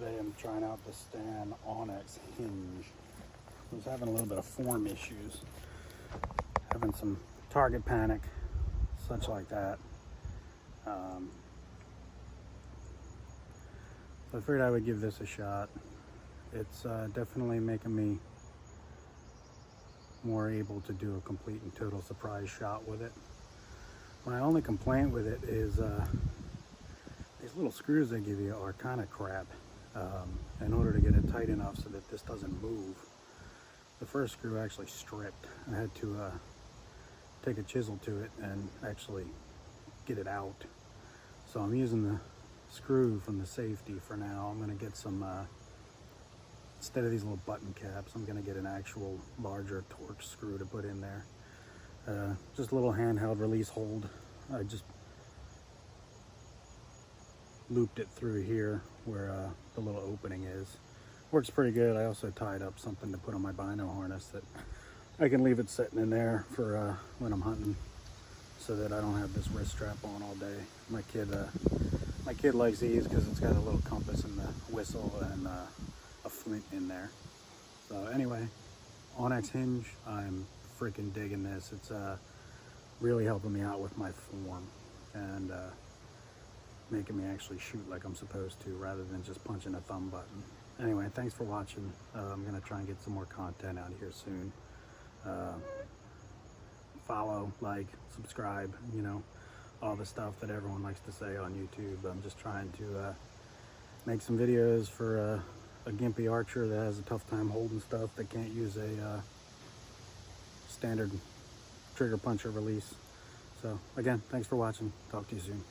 Today I'm trying out the Stan Onyx hinge. I was having a little bit of form issues, having some target panic, such like that. So I figured I would give this a shot. It's definitely making me more able to do a complete and total surprise shot with it. My only complaint with it is these little screws they give you are kind of crap. In order to get it tight enough so that this doesn't move. The first screw actually stripped. I had to take a chisel to it and actually get it out. So I'm using the screw from the safety for now. I'm going to get some, instead of these little button caps, I'm going to get an actual larger Torx screw to put in there. Just a little handheld release hold. I just looped it through here where the little opening is. Works pretty good. I also tied up something to put on my bino harness that I can leave it sitting in there for when I'm hunting, so that I don't have this wrist strap on all day. My kid likes these because it's got a little compass and the whistle and a flint in there. So anyway, Onyx hinge, I'm freaking digging this. It's really helping me out with my form and making me actually shoot like I'm supposed to rather than just punching a thumb button. Anyway, thanks for watching. I'm gonna try and get some more content out here soon. Follow, like, subscribe, you know, all the stuff that everyone likes to say on YouTube. I'm just trying to make some videos for a gimpy archer that has a tough time holding stuff, that can't use a standard trigger puncher release. So again, thanks for watching. Talk to you soon.